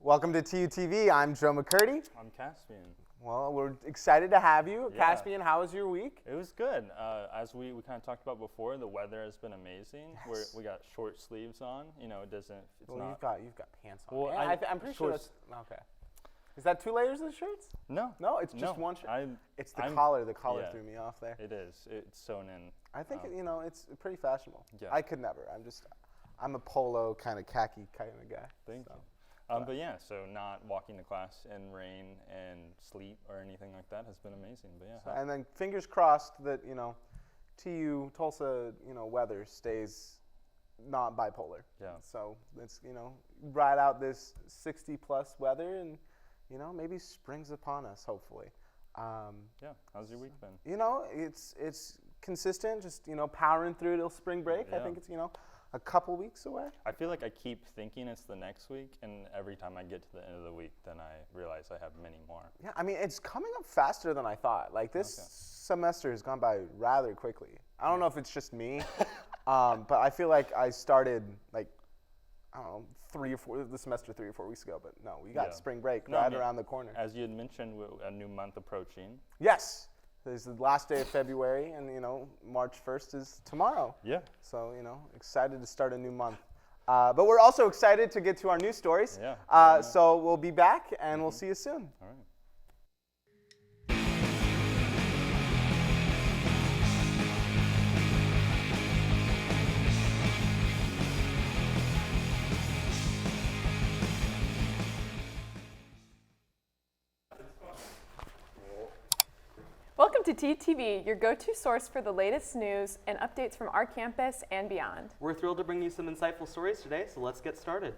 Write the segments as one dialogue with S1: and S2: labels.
S1: Welcome to TUTV. I'm Joe McCurdy.
S2: I'm Caspian.
S1: Well, we're excited to have you.
S2: Yeah.
S1: Caspian, how was your week?
S2: It was good. As we kind of talked about before, the weather has been amazing.
S1: Yes.
S2: We got short sleeves on. You know, it's
S1: well,
S2: not.
S1: You've got pants on.
S2: Well,
S1: yeah, I'm pretty sure that's okay. Is that 2 layers of shirts?
S2: No.
S1: No, it's just one shirt. It's the collar. The collar threw me off there.
S2: It is. It's sewn in.
S1: I think it's pretty fashionable.
S2: Yeah.
S1: I could never. I'm a polo kind of khaki kind of guy.
S2: Thank you. But yeah, so not walking to class in rain and sleet or anything like that has been amazing. But yeah.
S1: So, and then fingers crossed that TU Tulsa weather stays not bipolar.
S2: Yeah.
S1: So let's ride out this 60+ weather and maybe spring's upon us hopefully.
S2: Yeah. How's your week been?
S1: It's consistent. Just powering through till spring break.
S2: Yeah.
S1: I think it's a couple weeks away.
S2: I feel like I keep thinking it's the next week, and every time I get to the end of the week, then I realize I have many more.
S1: Yeah, I mean, it's coming up faster than I thought. Like, this semester has gone by rather quickly. I don't know if it's just me, but I feel like I started, like, I don't know, the semester 3 or 4 weeks ago, but no, we got spring break around the corner.
S2: As you had mentioned, a new month approaching.
S1: Yes. This is the last day of February, and March 1st is tomorrow.
S2: Yeah.
S1: So excited to start a new month, but we're also excited to get to our news stories.
S2: Yeah.
S1: So we'll be back, and we'll see you soon.
S2: All right.
S3: Welcome to TUTV, your go-to source for the latest news and updates from our campus and beyond.
S4: We're thrilled to bring you some insightful stories today, so let's get started.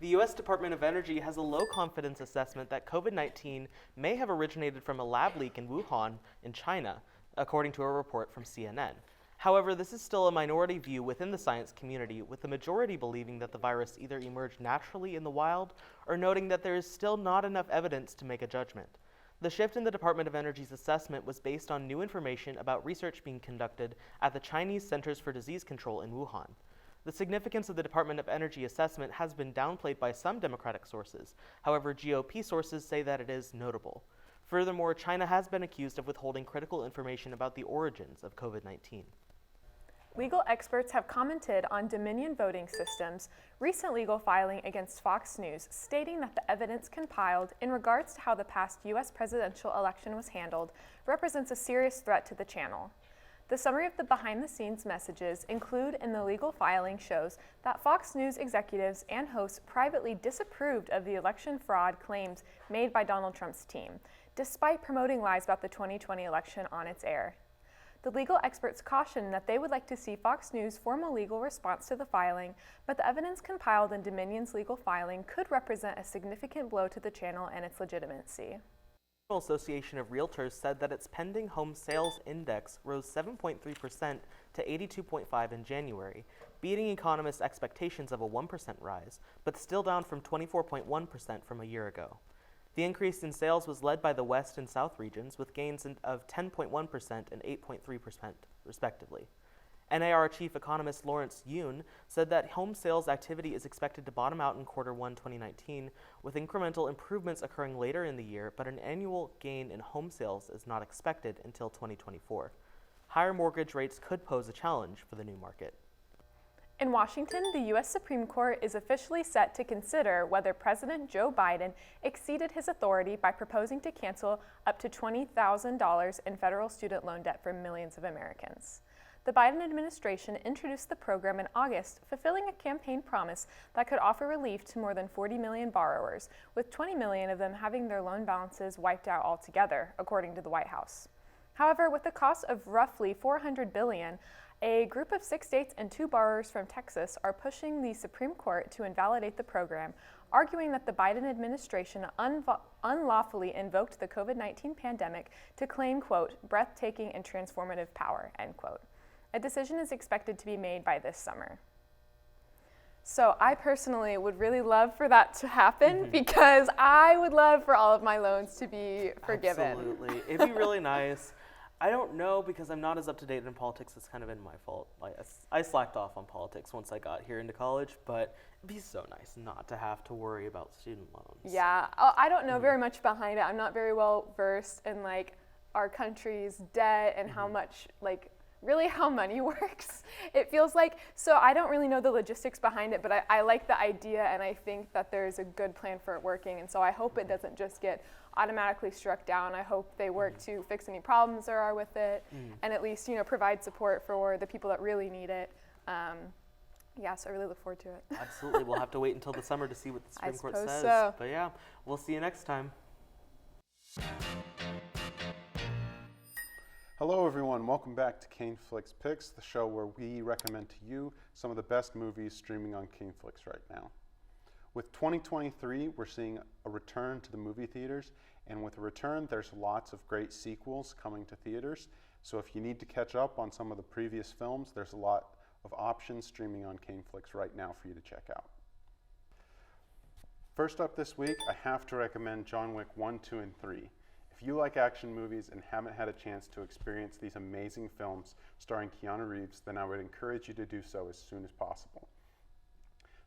S4: The U.S. Department of Energy has a low confidence assessment that COVID-19 may have originated from a lab leak in Wuhan in China, according to a report from CNN. However, this is still a minority view within the science community, with the majority believing that the virus either emerged naturally in the wild or noting that there is still not enough evidence to make a judgment. The shift in the Department of Energy's assessment was based on new information about research being conducted at the Chinese Centers for Disease Control in Wuhan. The significance of the Department of Energy assessment has been downplayed by some Democratic sources. However, GOP sources say that it is notable. Furthermore, China has been accused of withholding critical information about the origins of COVID-19.
S3: Legal experts have commented on Dominion Voting Systems' recent legal filing against Fox News, stating that the evidence compiled in regards to how the past U.S. presidential election was handled represents a serious threat to the channel. The summary of the behind-the-scenes messages included in the legal filing shows that Fox News executives and hosts privately disapproved of the election fraud claims made by Donald Trump's team, despite promoting lies about the 2020 election on its air. The legal experts cautioned that they would like to see Fox News' formal legal response to the filing, but the evidence compiled in Dominion's legal filing could represent a significant blow to the channel and its legitimacy.
S4: The National Association of Realtors said that its pending home sales index rose 7.3% to 82.5 in January, beating economists' expectations of a 1% rise, but still down from 24.1% from a year ago. The increase in sales was led by the West and South regions, with gains of 10.1% and 8.3%, respectively. NAR chief economist Lawrence Yun said that home sales activity is expected to bottom out in Q1 2019, with incremental improvements occurring later in the year, but an annual gain in home sales is not expected until 2024. Higher mortgage rates could pose a challenge for the new market.
S3: In Washington, the U.S. Supreme Court is officially set to consider whether President Joe Biden exceeded his authority by proposing to cancel up to $20,000 in federal student loan debt for millions of Americans. The Biden administration introduced the program in August, fulfilling a campaign promise that could offer relief to more than 40 million borrowers, with 20 million of them having their loan balances wiped out altogether, according to the White House. However, with the cost of roughly $400 billion, a group of 6 states and 2 borrowers from Texas are pushing the Supreme Court to invalidate the program, arguing that the Biden administration unlawfully invoked the COVID-19 pandemic to claim, quote, breathtaking and transformative power, end quote. A decision is expected to be made by this summer. So I personally would really love for that to happen because I would love for all of my loans to be forgiven.
S4: Absolutely. It'd be really nice. I don't know because I'm not as up to date in politics. It's kind of been my fault. I slacked off on politics once I got here into college, but it'd be so nice not to have to worry about student loans.
S3: Yeah, I don't know very much behind it. I'm not very well versed in like our country's debt and how much really how money works. It feels like, so I don't really know the logistics behind it, but I like the idea and I think that there's a good plan for it working. And so I hope it doesn't just get automatically struck down. I hope they work to fix any problems there are with it and at least, provide support for the people that really need it. Yeah, so I really look forward to it.
S4: Absolutely. We'll have to wait until the summer to see what the Supreme Court says.
S3: So.
S4: But yeah, we'll see you next time.
S5: Hello everyone, welcome back to Caneflix Picks, the show where we recommend to you some of the best movies streaming on Caneflix right now. With 2023, we're seeing a return to the movie theaters, and with a return, there's lots of great sequels coming to theaters. So if you need to catch up on some of the previous films, there's a lot of options streaming on Caneflix right now for you to check out. First up this week, I have to recommend John Wick 1, 2, and 3. If you like action movies and haven't had a chance to experience these amazing films starring Keanu Reeves, then I would encourage you to do so as soon as possible.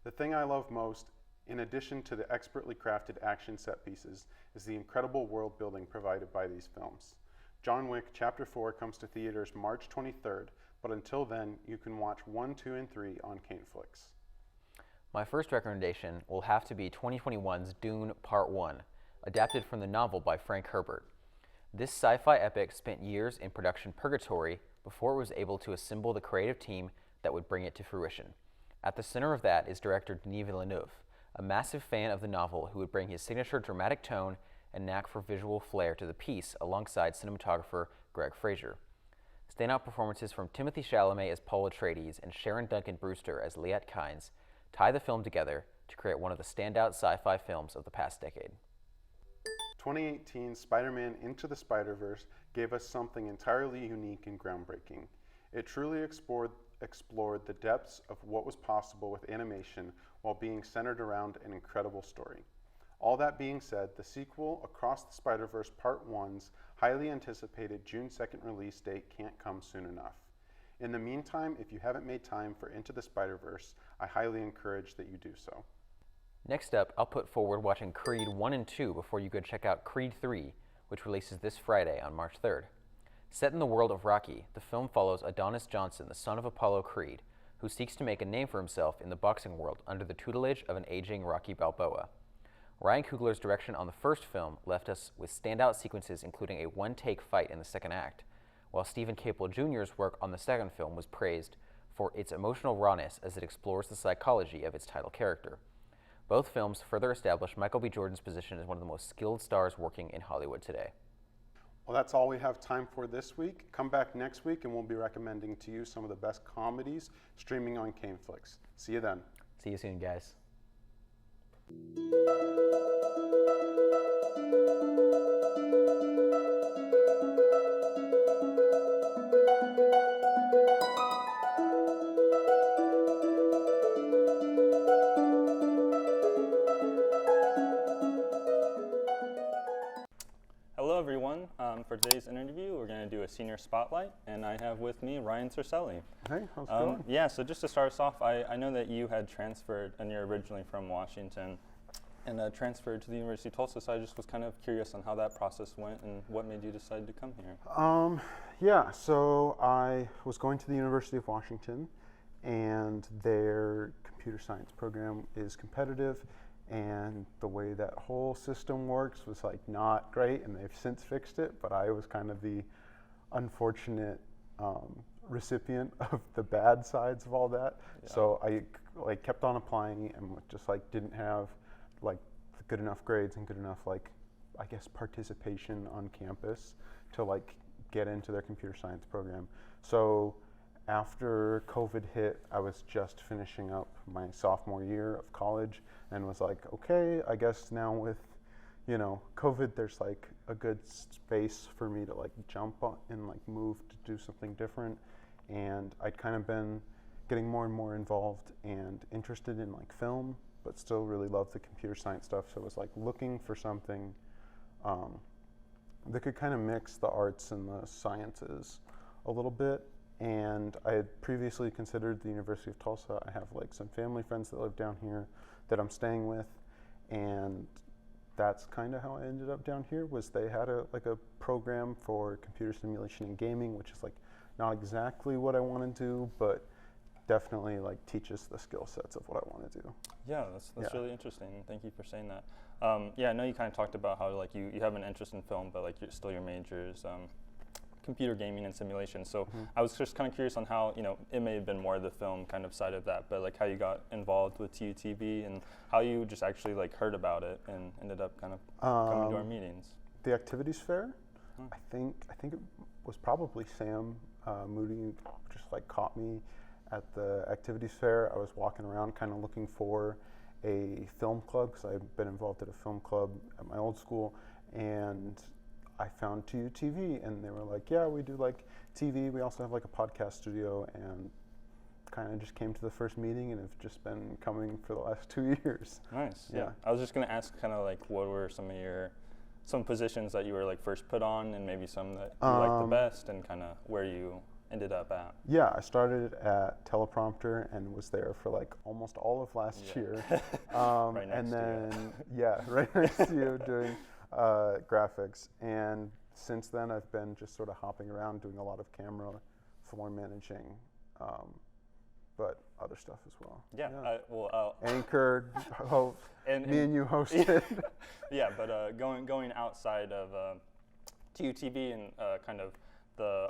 S5: The thing I love most, in addition to the expertly crafted action set pieces, is the incredible world building provided by these films. John Wick Chapter 4 comes to theaters March 23rd, but until then, you can watch 1, 2, and 3 on Caneflix.
S6: My first recommendation will have to be 2021's Dune Part 1, adapted from the novel by Frank Herbert. This sci-fi epic spent years in production purgatory before it was able to assemble the creative team that would bring it to fruition. At the center of that is director Denis Villeneuve, a massive fan of the novel who would bring his signature dramatic tone and knack for visual flair to the piece alongside cinematographer Greg Fraser. Standout performances from Timothée Chalamet as Paul Atreides and Sharon Duncan Brewster as Liet Kynes tie the film together to create one of the standout sci-fi films of the past decade.
S5: 2018 Spider-Man Into the Spider-Verse gave us something entirely unique and groundbreaking. It truly explored the depths of what was possible with animation while being centered around an incredible story. All that being said, the sequel, Across the Spider-Verse Part 1's highly anticipated June 2nd release date can't come soon enough. In the meantime, if you haven't made time for Into the Spider-Verse, I highly encourage that you do so.
S6: Next up, I'll put forward watching Creed 1 and 2 before you go check out Creed 3, which releases this Friday on March 3rd. Set in the world of Rocky, the film follows Adonis Johnson, the son of Apollo Creed, who seeks to make a name for himself in the boxing world under the tutelage of an aging Rocky Balboa. Ryan Coogler's direction on the first film left us with standout sequences including a one-take fight in the second act, while Stephen Caple Jr.'s work on the second film was praised for its emotional rawness as it explores the psychology of its title character. Both films further establish Michael B. Jordan's position as one of the most skilled stars working in Hollywood today.
S5: Well, that's all we have time for this week. Come back next week and we'll be recommending to you some of the best comedies streaming on Caneflix. See you then.
S6: See you soon, guys.
S2: Hello everyone. For today's interview, we're going to do a senior spotlight, and I have with me Ryan Cercelli.
S5: Hey, how's it going?
S2: Yeah, so just to start us off, I know that you had transferred, and you're originally from Washington, and transferred to the University of Tulsa, so I just was kind of curious on how that process went and what made you decide to come here.
S5: Yeah, so I was going to the University of Washington, and their computer science program is competitive, and the way that whole system works was like not great, and they've since fixed it, but I was kind of the unfortunate recipient of the bad sides of all that. Yeah. So I kept on applying and just didn't have good enough grades and good enough I guess participation on campus to get into their computer science program. So after COVID hit, I was just finishing up my sophomore year of college and was like, okay, I guess now with, COVID, there's like a good space for me to like jump on and like move to do something different. And I'd kind of been getting more and more involved and interested in like film, but still really loved the computer science stuff. So I was like looking for something that could kind of mix the arts and the sciences a little bit. And I had previously considered the University of Tulsa. I have like some family friends that live down here that I'm staying with, and that's kind of how I ended up down here. Was they had a program for computer simulation and gaming, which is like not exactly what I want to do, but definitely like teaches the skill sets of what I want to do.
S2: Yeah, that's really interesting. Thank you for saying that. I know you kind of talked about how like you have an interest in film, but like your major is computer gaming and simulation. So I was just kind of curious on how, it may have been more the film kind of side of that, but like how you got involved with TUTV and how you just actually like heard about it and ended up kind of coming to our meetings.
S5: The activities fair, I think it was probably Sam Moody just like caught me at the activities fair. I was walking around kind of looking for a film club because I've been involved at a film club at my old school, and I found TUTV, and they were like, yeah, we do like TV. We also have like a podcast studio, and kind of just came to the first meeting and have just been coming for the last 2 years.
S2: Nice. Yeah. I was just going to ask kind of like what were some positions that you were like first put on, and maybe some that you liked the best, and kind of where you ended up at.
S5: Yeah, I started at teleprompter and was there for like almost all of last year.
S2: Right next
S5: and then,
S2: to
S5: right next to you doing graphics. And since then, I've been just sort of hopping around doing a lot of camera, floor managing, but other stuff as well. Anchored, me and you hosted.
S2: Yeah, but going outside of TUTV and kind of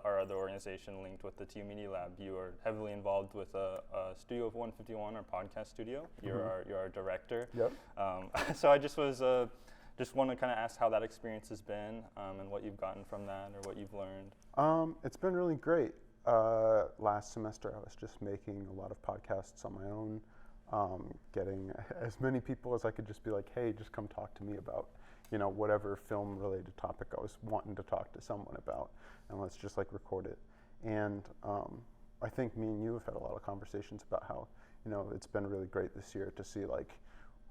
S2: our other organization linked with the TU Media Lab, you are heavily involved with a Studio of 151, our podcast studio. You're our director.
S5: Yep.
S2: So I just want to kind of ask how that experience has been, and what you've gotten from that, or what you've learned.
S5: It's been really great. Last semester, I was just making a lot of podcasts on my own, getting as many people as I could just be like, hey, just come talk to me about, whatever film-related topic I was wanting to talk to someone about, and let's just like record it. And I think me and you have had a lot of conversations about how, it's been really great this year to see like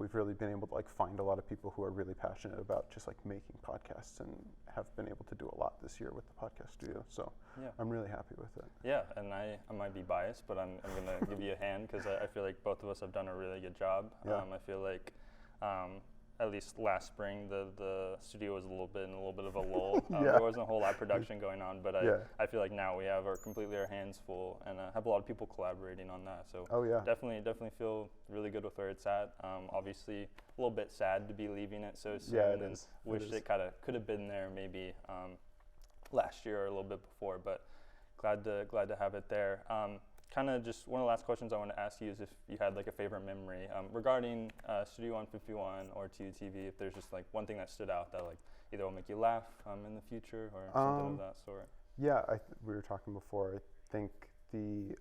S5: we've really been able to like find a lot of people who are really passionate about just like making podcasts, and have been able to do a lot this year with the podcast studio. So I'm really happy with it. Yeah,
S2: and I might be biased, but I'm going to give you a hand because I feel like both of us have done a really good job.
S5: Yeah.
S2: I feel like at least last spring the studio was in a little bit of a lull. There wasn't a whole lot of production going on, but I feel like now we have completely our hands full, and have a lot of people collaborating on that. So definitely feel really good with where it's at. Obviously a little bit sad to be leaving it so soon, and wish it kind of could have been there maybe last year or a little bit before, but glad to have it there. Kind of just one of the last questions I want to ask you is if you had like a favorite memory regarding Studio 151 or TUTV, if there's just like one thing that stood out that like either will make you laugh in the future or something of that sort.
S5: Yeah, we were talking before. I think the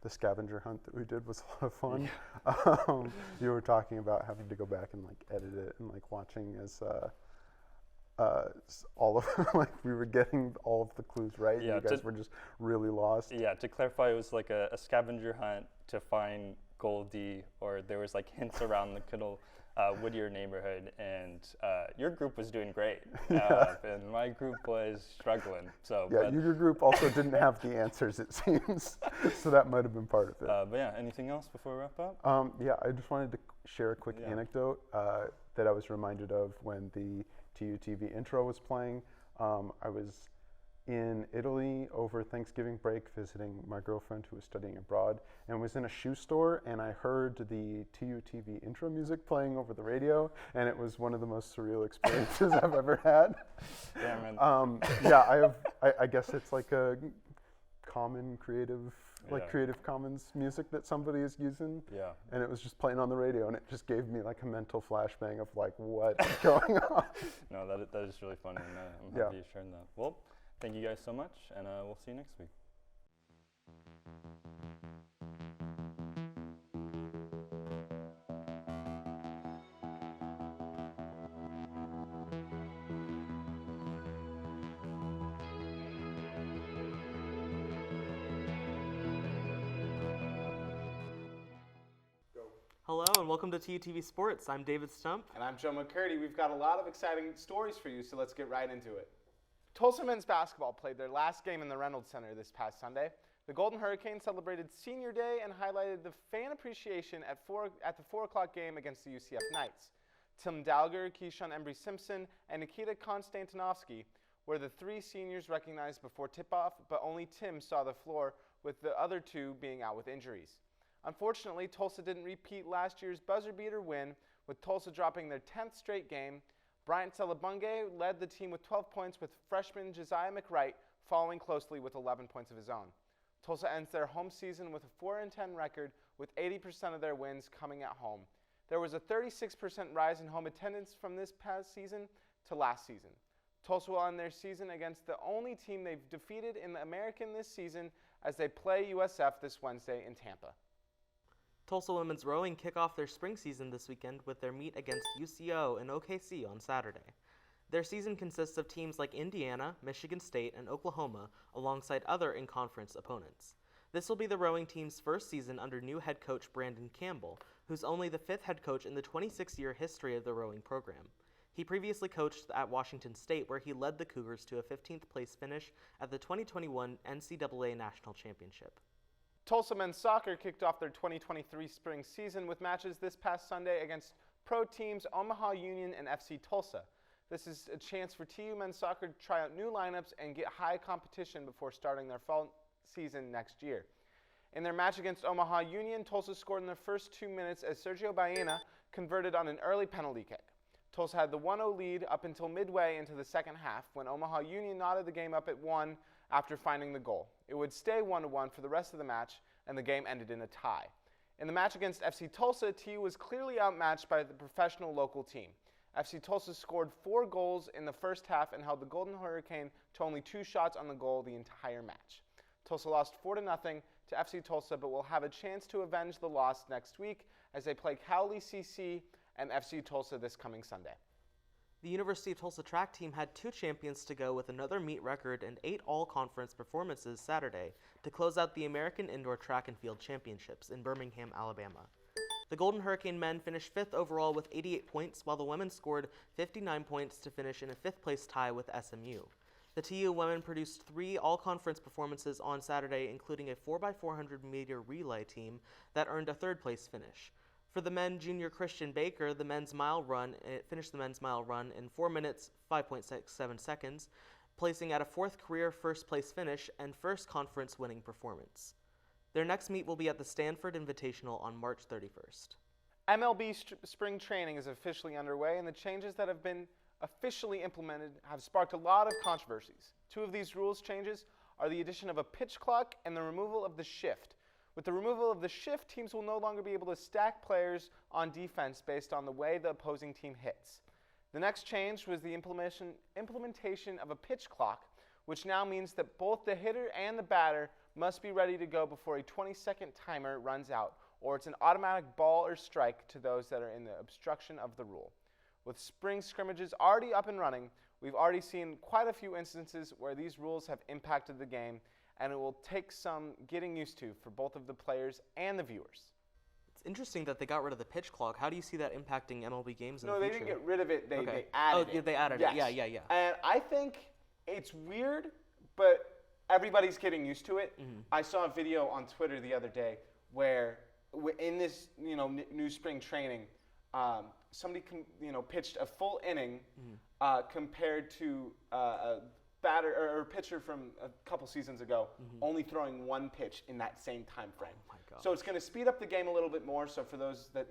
S5: scavenger hunt that we did was a lot of fun. Yeah. You were talking about having to go back and like edit it, and like watching as all of like we were getting all of the clues right. Yeah, and you guys were just really lost.
S2: Yeah, to clarify, it was like a scavenger hunt to find Goldie, or there was like hints around the Whittier neighborhood, and your group was doing great, and my group was struggling. So
S5: your group also didn't have the answers, it seems, so that might have been part of it.
S2: But anything else before we wrap up?
S5: I just wanted to share a quick anecdote that I was reminded of when the TUTV intro was playing. I was in Italy over Thanksgiving break visiting my girlfriend who was studying abroad, and was in a shoe store, and I heard the TUTV intro music playing over the radio, and it was one of the most surreal experiences I've ever had.
S2: Yeah, man.
S5: I guess it's like a common creative Commons music that somebody is using. Yeah. And it was just playing on the radio, and it just gave me like a mental flashbang of like what's going on.
S2: No, that is really funny, and I'm happy you shared that. Well, thank you guys so much, and we'll see you next week.
S4: Hello and welcome to TUTV Sports. I'm David Stump.
S1: And I'm Joe McCurdy. We've got a lot of exciting stories for you, so let's get right into it. Tulsa men's basketball played their last game in the Reynolds Center this past Sunday. The Golden Hurricanes celebrated Senior Day and highlighted the fan appreciation at the 4 o'clock game against the UCF Knights. Tim Dalger, Keyshawn Embry-Simpson, and Nikita Konstantinovsky were the 3 seniors recognized before tip-off, but only Tim saw the floor, with the other 2 being out with injuries. Unfortunately, Tulsa didn't repeat last year's buzzer-beater win, with Tulsa dropping their 10th straight game. Bryant Celebunge led the team with 12 points, with freshman Josiah McWright following closely with 11 points of his own. Tulsa ends their home season with a 4-10 record, with 80% of their wins coming at home. There was a 36% rise in home attendance from this past season to last season. Tulsa will end their season against the only team they've defeated in the American this season as they play USF this Wednesday in Tampa.
S4: Tulsa women's rowing kick off their spring season this weekend with their meet against UCO and OKC on Saturday. Their season consists of teams like Indiana, Michigan State, and Oklahoma, alongside other in-conference opponents. This will be the rowing team's first season under new head coach Brandon Campbell, who's only the 5th head coach in the 26-year history of the rowing program. He previously coached at Washington State, where he led the Cougars to a 15th place finish at the 2021 NCAA National Championship.
S1: Tulsa men's soccer kicked off their 2023 spring season with matches this past Sunday against pro teams Omaha Union and FC Tulsa. This is a chance for TU men's soccer to try out new lineups and get high competition before starting their fall season next year. In their match against Omaha Union, Tulsa scored in the first 2 minutes as Sergio Baena converted on an early penalty kick. Tulsa had the 1-0 lead up until midway into the second half, when Omaha Union knotted the game up at 1 after finding the goal. It would stay 1-1 for the rest of the match, and the game ended in a tie. In the match against FC Tulsa, TU was clearly outmatched by the professional local team. FC Tulsa scored 4 goals in the first half and held the Golden Hurricane to only 2 shots on the goal the entire match. Tulsa lost 4-0 to FC Tulsa, but will have a chance to avenge the loss next week as they play Cowley CC and FC Tulsa this coming Sunday.
S4: The University of Tulsa track team had 2 champions to go with another meet record and 8 all-conference performances Saturday to close out the American Indoor Track and Field Championships in Birmingham, Alabama. The Golden Hurricane men finished 5th overall with 88 points, while the women scored 59 points to finish in a 5th place tie with SMU. The TU women produced 3 all-conference performances on Saturday, including a 4x400 meter relay team that earned a 3rd place finish. For the men, junior Christian Baker finished the men's mile run in 4 minutes, 5.67 seconds, placing at a 4th career first place finish and first conference winning performance. Their next meet will be at the Stanford Invitational on March 31st.
S1: MLB spring training is officially underway, and the changes that have been officially implemented have sparked a lot of controversies. 2 of these rules changes are the addition of a pitch clock and the removal of the shift. With the removal of the shift, teams will no longer be able to stack players on defense based on the way the opposing team hits. The next change was the implementation of a pitch clock, which now means that both the hitter and the batter must be ready to go before a 20-second timer runs out, or it's an automatic ball or strike to those that are in the obstruction of the rule. With spring scrimmages already up and running, we've already seen quite a few instances where these rules have impacted the game, and it will take some getting used to for both of the players and the viewers.
S4: It's interesting that they got rid of the pitch clock. How do you see that impacting MLB games in the future?
S1: No, they didn't get rid of it. They added it.
S4: Oh, yeah, they added
S1: Yes.
S4: it. Yeah.
S1: And I think it's weird, but everybody's getting used to it.
S4: Mm-hmm.
S1: I saw a video on Twitter the other day where in this new spring training, somebody pitched a full inning compared to a batter or pitcher from a couple seasons ago only throwing 1 pitch in that same time frame.
S4: Oh my gosh.
S1: So it's going to speed up the game a little bit more. So for those that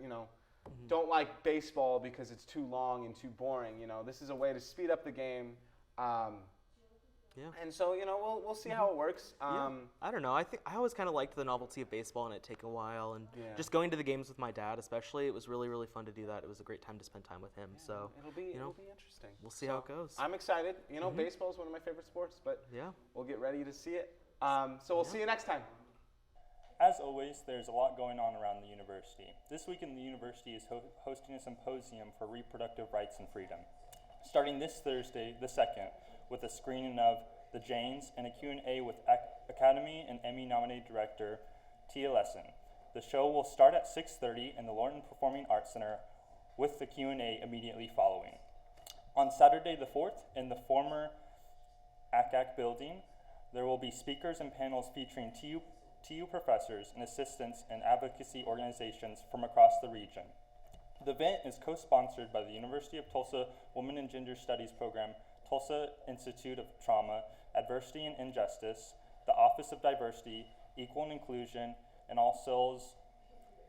S1: don't like baseball because it's too long and too boring, this is a way to speed up the game. And so we'll see how it works.
S4: I don't know. I always kind of liked the novelty of baseball and it take a while, and just going to the games with my dad, especially, it was really, really fun to do that. It was a great time to spend time with him.
S1: Yeah,
S4: so
S1: it'll be interesting.
S4: We'll see how it goes.
S1: I'm excited. Baseball is one of my favorite sports, but we'll get ready to see it. So we'll see you next time.
S2: As always, there's a lot going on around the university. This weekend, the university is hosting a symposium for reproductive rights and freedom. Starting this Thursday, the 2nd, with a screening of The Janes and a Q&A with Academy and Emmy-nominated director Tia Lesson. The show will start at 6:30 in the Lorton Performing Arts Center with the Q&A immediately following. On Saturday the 4th, in the former ACAC building, there will be speakers and panels featuring TU professors and assistants and advocacy organizations from across the region. The event is co-sponsored by the University of Tulsa Women and Gender Studies Program, Tulsa Institute of Trauma, Adversity and Injustice, the Office of Diversity, Equal and Inclusion, and All Souls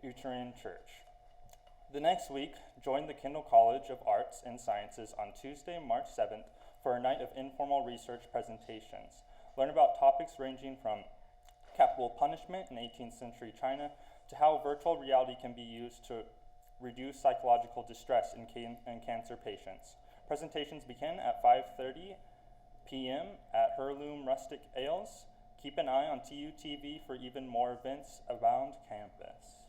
S2: Lutheran Church. The next week, join the Kendall College of Arts and Sciences on Tuesday, March 7th for a night of informal research presentations. Learn about topics ranging from capital punishment in 18th century China to how virtual reality can be used to reduce psychological distress in cancer patients. Presentations begin at 5:30 p.m. at Heirloom Rustic Ales. Keep an eye on TUTV for even more events around campus.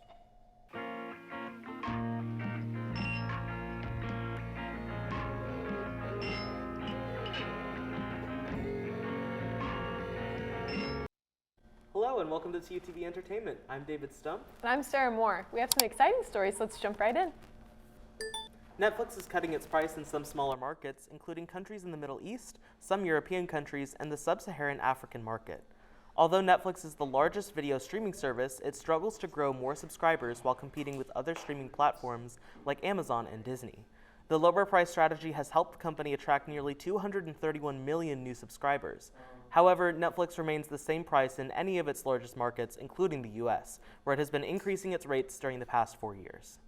S4: Hello and welcome to TUTV Entertainment. I'm David Stump.
S3: And I'm Sarah Moore. We have some exciting stories, so let's jump right in.
S4: Netflix is cutting its price in some smaller markets, including countries in the Middle East, some European countries, and the sub-Saharan African market. Although Netflix is the largest video streaming service, it struggles to grow more subscribers while competing with other streaming platforms like Amazon and Disney. The lower price strategy has helped the company attract nearly 231 million new subscribers. However, Netflix remains the same price in any of its largest markets, including the US, where it has been increasing its rates during the past 4 years.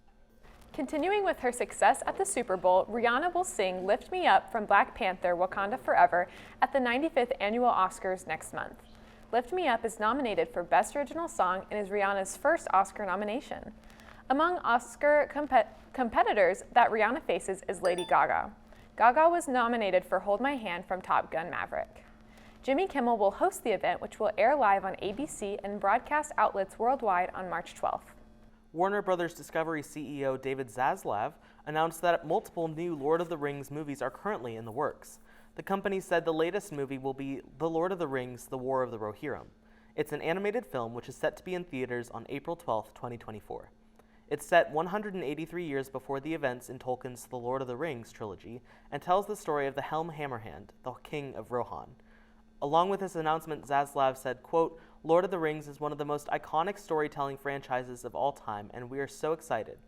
S3: Continuing with her success at the Super Bowl, Rihanna will sing Lift Me Up from Black Panther Wakanda Forever at the 95th Annual Oscars next month. Lift Me Up is nominated for Best Original Song and is Rihanna's first Oscar nomination. Among Oscar competitors that Rihanna faces is Lady Gaga. Gaga was nominated for Hold My Hand from Top Gun Maverick. Jimmy Kimmel will host the event, which will air live on ABC and broadcast outlets worldwide on March 12th.
S4: Warner Bros. Discovery CEO David Zaslav announced that multiple new Lord of the Rings movies are currently in the works. The company said the latest movie will be The Lord of the Rings: The War of the Rohirrim. It's an animated film which is set to be in theaters on April 12, 2024. It's set 183 years before the events in Tolkien's The Lord of the Rings trilogy and tells the story of the Helm Hammerhand, the king of Rohan. Along with this announcement, Zaslav said, quote, Lord of the Rings is one of the most iconic storytelling franchises of all time, and we are so excited.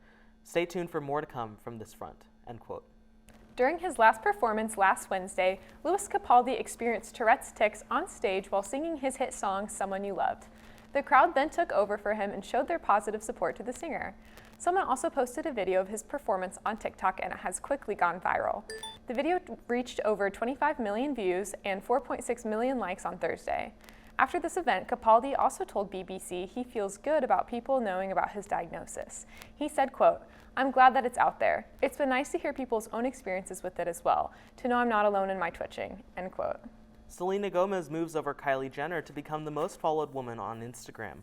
S4: Stay tuned for more to come from this front, end quote.
S3: During his last performance last Wednesday, Lewis Capaldi experienced Tourette's tics on stage while singing his hit song, Someone You Loved. The crowd then took over for him and showed their positive support to the singer. Someone also posted a video of his performance on TikTok and it has quickly gone viral. The video reached over 25 million views and 4.6 million likes on Thursday. After this event, Capaldi also told BBC he feels good about people knowing about his diagnosis. He said, quote, I'm glad that it's out there. It's been nice to hear people's own experiences with it as well, to know I'm not alone in my twitching, end quote.
S4: Selena Gomez moves over Kylie Jenner to become the most followed woman on Instagram.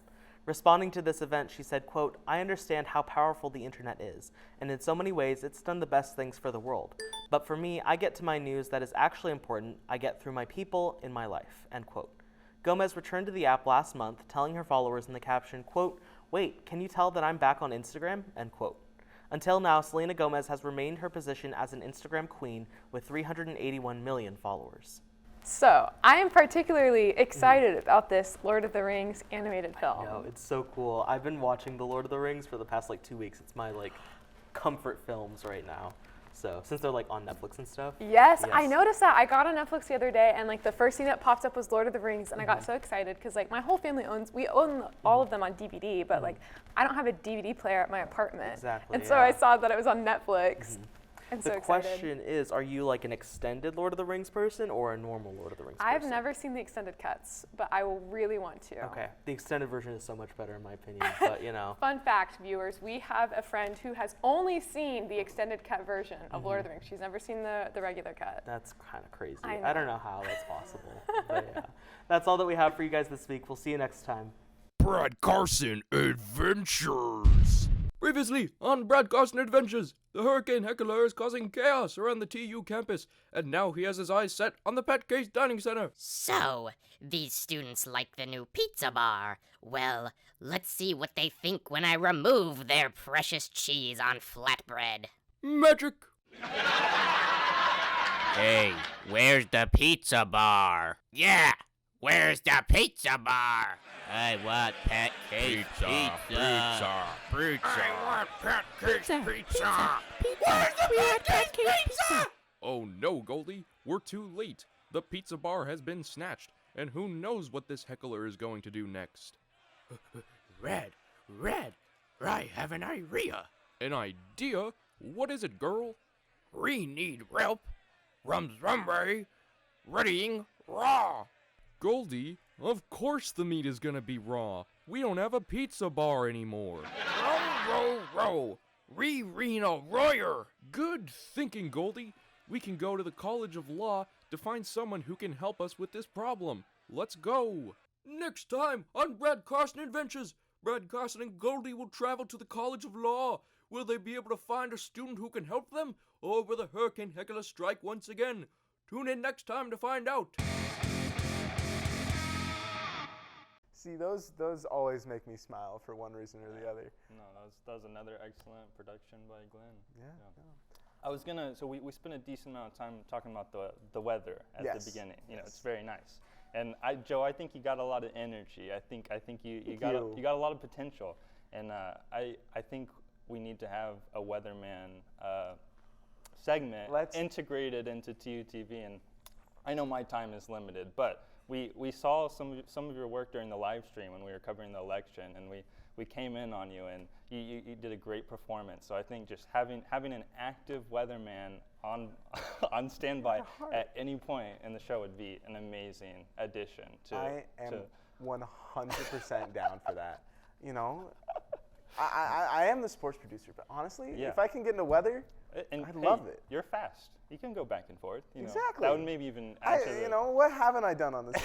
S4: Responding to this event, she said, quote, I understand how powerful the internet is, and in so many ways, it's done the best things for the world. But for me, I get to my news that is actually important. I get through my people in my life, end quote. Gomez returned to the app last month, telling her followers in the caption, quote, wait, can you tell that I'm back on Instagram, end quote. Until now, Selena Gomez has remained her position as an Instagram queen with 381 million followers.
S3: So, I am particularly excited about this Lord of the Rings animated film.
S4: No, it's so cool. I've been watching The Lord of the Rings for the past 2 weeks. It's my comfort films right now. So, since they're on Netflix and stuff.
S3: Yes, I noticed that. I got on Netflix the other day and the first thing that popped up was Lord of the Rings and I got so excited because my whole family we own all of them on DVD, but I don't have a DVD player at my apartment.
S4: Exactly.
S3: And so I saw that it was on Netflix. I'm so excited.
S4: The question is, are you an extended Lord of the Rings person or a normal Lord of the Rings person?
S3: I've never seen the extended cuts, but I will really want to.
S4: Okay. The extended version is so much better in my opinion, but
S3: Fun fact, viewers, we have a friend who has only seen the extended cut version of Lord of the Rings. She's never seen the regular cut.
S4: That's kind of crazy.
S3: I
S4: don't know how that's possible. But yeah. That's all that we have for you guys this week. We'll see you next time.
S7: Brad Carson Adventures. Previously on Brad Carson Adventures, the hurricane heckler is causing chaos around the TU campus, and now he has his eyes set on the Pet Case Dining Center.
S8: So, these students like the new pizza bar. Well, let's see what they think when I remove their precious cheese on flatbread.
S7: Magic!
S9: Hey, where's the pizza bar? Yeah, where's the pizza bar? I want Pet Case pizza.
S7: I want Pet Case pizza.
S9: Where's the Pet Case pizza?
S7: Oh no, Goldie, we're too late. The pizza bar has been snatched, and who knows what this heckler is going to do next.
S9: Red, I have an idea.
S7: An idea? What is it, girl?
S9: We need help. Rumsrumray, readying raw.
S7: Goldie, of course the meat is gonna be raw. We don't have a pizza bar anymore.
S9: Row. Re-Reno Royer.
S7: Good thinking, Goldie. We can go to the College of Law to find someone who can help us with this problem. Let's go. Next time on Brad Carson Adventures, Brad Carson and Goldie will travel to the College of Law. Will they be able to find a student who can help them, or will the hurricane heckler strike once again? Tune in next time to find out.
S1: See, those always make me smile for one reason or the other.
S2: No, that was another excellent production by Glenn.
S1: Yeah.
S2: I was gonna, so we spent a decent amount of time talking about the weather at the beginning. You know, it's very nice. And Joe, I think you got a lot of energy. I think you got a lot of potential. And I think we need to have a weatherman segment integrated into TUTV. And I know my time is limited, but we saw some of your work during the live stream when we were covering the election, and we came in on you, and you did a great performance. So I think just having an active weatherman on on standby at any point in the show would be an amazing addition to.
S1: I am 100% down for that. You know, I am the sports producer, but honestly, if I can get into weather, I'd love it.
S2: You're fast. You can go back and forth. You know.
S1: Exactly.
S2: That would maybe even add to the.
S1: You know, what haven't I done on this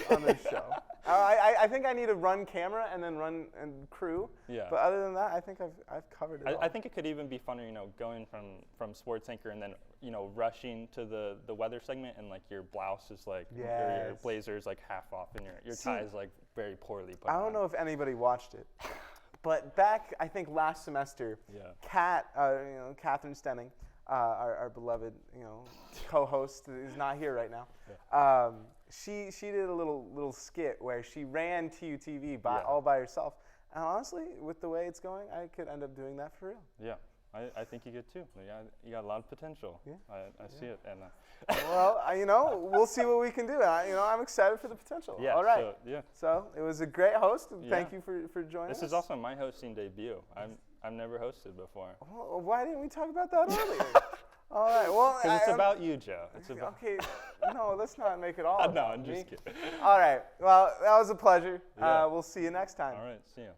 S1: show? I think I need to run camera and then run and crew.
S2: Yeah.
S1: But other than that, I think I've covered it all.
S2: I think it could even be funner, you know, going from sports anchor and then, you know, rushing to the weather segment, and like your blouse is like your blazer is like half off and your tie is like very poorly put on.
S1: I don't know if anybody watched it, but back I think last semester, Catherine Stenning, our beloved, you know, co-host who's not here right now. She did a little skit where she ran TUTV all by herself. And honestly, with the way it's going, I could end up doing that for real.
S2: Yeah, I think you could too. You got a lot of potential. Yeah. I see it. And
S1: well, you know, we'll see what we can do. I'm excited for the potential.
S2: Yeah.
S1: All right.
S2: So
S1: it was a great host. Thank you for joining us.
S2: This is also my hosting debut. I've never hosted before.
S1: Well, why didn't we talk about that earlier? All right. Well,
S2: because it's about you, Joe. It's about.
S1: Okay. No, let's not make it all.
S2: No,
S1: about
S2: I'm just
S1: me.
S2: kidding.
S1: All right. Well, that was a pleasure.
S2: Yeah.
S1: We'll see you next time.
S2: All right. See you.